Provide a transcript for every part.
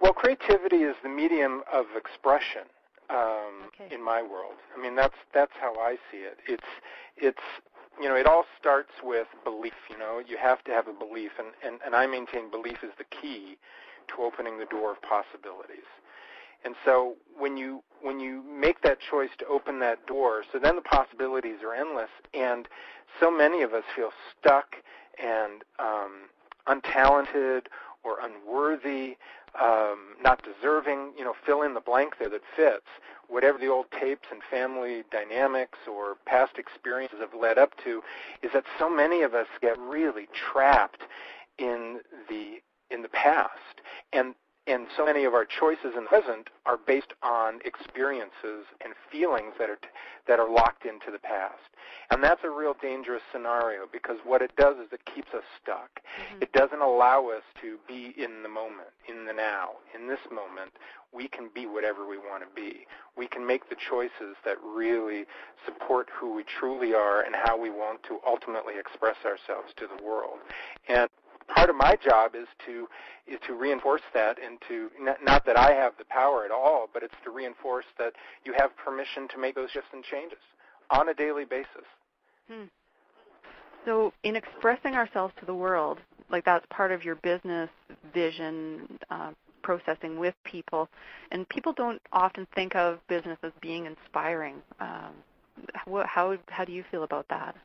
Well, creativity is the medium of expression in my world. I mean, that's how I see it. It's it all starts with belief. You have to have a belief, and I maintain belief is the key to opening the door of possibilities. And so when you make that choice to open that door, so then the possibilities are endless, and so many of us feel stuck and untalented or unworthy, not deserving, fill in the blank there that fits, whatever the old tapes and family dynamics or past experiences have led up to, is that so many of us get really trapped in the past. And so many of our choices in the present are based on experiences and feelings that are locked into the past. And that's a real dangerous scenario, because what it does is it keeps us stuck. Mm-hmm. It doesn't allow us to be in the moment, in the now. In this moment, we can be whatever we want to be. We can make the choices that really support who we truly are and how we want to ultimately express ourselves to the world. And part of my job is to reinforce that, and to not that I have the power at all, but it's to reinforce that you have permission to make those shifts and changes on a daily basis. So in expressing ourselves to the world, like that's part of your business vision, processing with people, and people don't often think of business as being inspiring. How do you feel about that?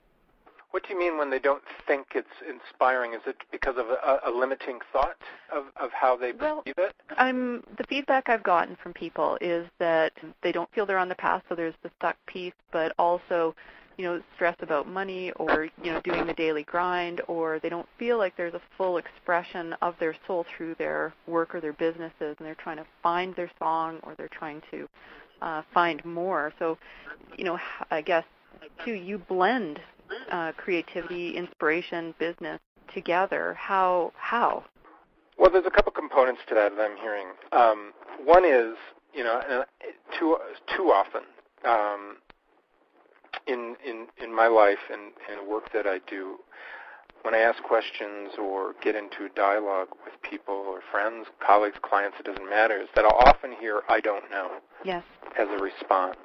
What do you mean when they don't think it's inspiring? Is it because of a limiting thought of how they perceive it? The feedback I've gotten from people is that they don't feel they're on the path, so there's the stuck piece, but also, stress about money or, doing the daily grind, or they don't feel like there's a full expression of their soul through their work or their businesses, and they're trying to find their song, or they're trying to find more. So, I guess, too, you blend creativity, inspiration, business together. How? Well, there's a couple components to that I'm hearing. One is, too often in my life and the work that I do, when I ask questions or get into dialogue with people or friends, colleagues, clients, it doesn't matter, is that I'll often hear, "I don't know," yes, as a response.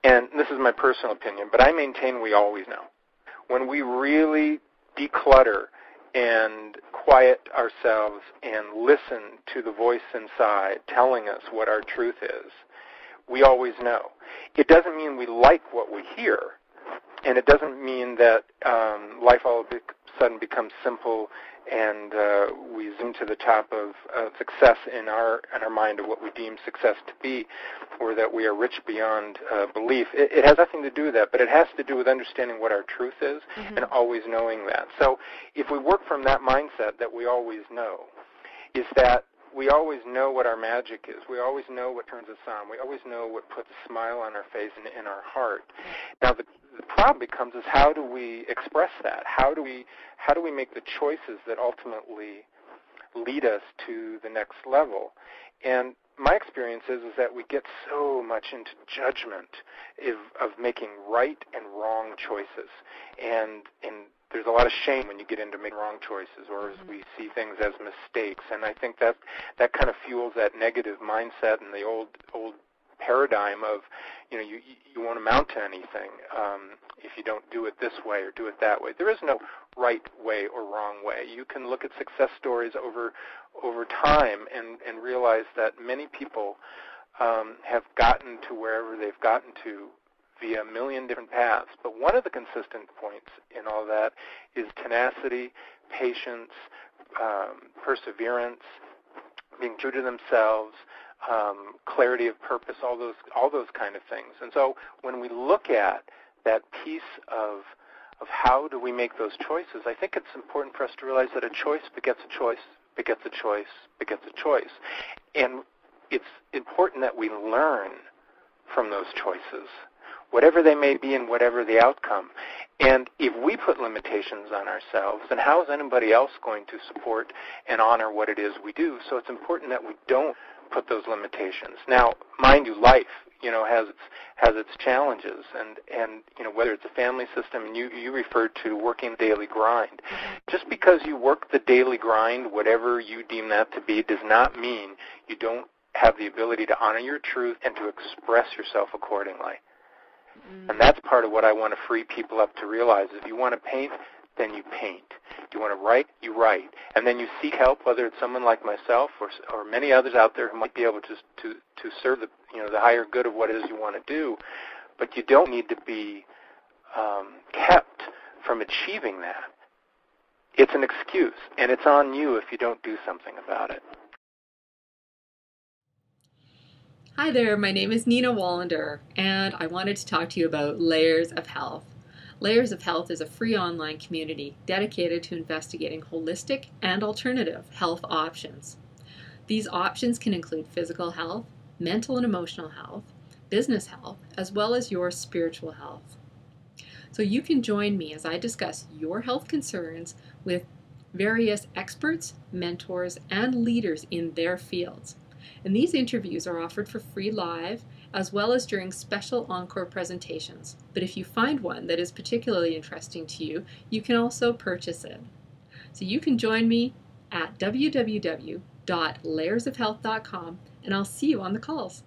And this is my personal opinion, but I maintain we always know. When we really declutter and quiet ourselves and listen to the voice inside telling us what our truth is, we always know. It doesn't mean we like what we hear, and it doesn't mean that life all of a sudden becomes simple and we zoom to the top of success in our mind of what we deem success to be, or that we are rich beyond belief. It has nothing to do with that, but it has to do with understanding what our truth is, mm-hmm. and always knowing that. So if we work from that mindset that we always know, is that we always know what our magic is. We always know what turns us on. We always know what puts a smile on our face and in our heart. Now the problem becomes is how do we express that? How do we make the choices that ultimately lead us to the next level? And my experience is that we get so much into judgment of making right and wrong choices, and there's a lot of shame when you get into making wrong choices, or as we see things as mistakes. And I think that kind of fuels that negative mindset and the old paradigm of, you won't amount to anything if you don't do it this way or do it that way. There is no right way or wrong way. You can look at success stories over time and realize that many people have gotten to wherever they've gotten to via a million different paths. But one of the consistent points in all that is tenacity, patience, perseverance, being true to themselves, clarity of purpose, all those kind of things. And so when we look at that piece of how do we make those choices, I think it's important for us to realize that a choice begets a choice, begets a choice, begets a choice. And it's important that we learn from those choices, whatever they may be and whatever the outcome. And if we put limitations on ourselves, then how is anybody else going to support and honor what it is we do? So it's important that we don't put those limitations. Now, mind you, life, has its challenges, and whether it's a family system, and you referred to working the daily grind. Just because you work the daily grind, whatever you deem that to be, does not mean you don't have the ability to honor your truth and to express yourself accordingly. And that's part of what I want to free people up to realize. If you want to paint, then you paint. Do you want to write? You write. And then you seek help, whether it's someone like myself or many others out there who might be able to serve the higher good of what it is you want to do. But you don't need to be kept from achieving that. It's an excuse, and it's on you if you don't do something about it. Hi there, my name is Nina Wallinder, and I wanted to talk to you about Layers of Health. Layers of Health is a free online community dedicated to investigating holistic and alternative health options. These options can include physical health, mental and emotional health, business health, as well as your spiritual health. So you can join me as I discuss your health concerns with various experts, mentors, and leaders in their fields. And these interviews are offered for free live, as well as during special encore presentations. But if you find one that is particularly interesting to you, you can also purchase it. So you can join me at www.layersofhealth.com, and I'll see you on the calls.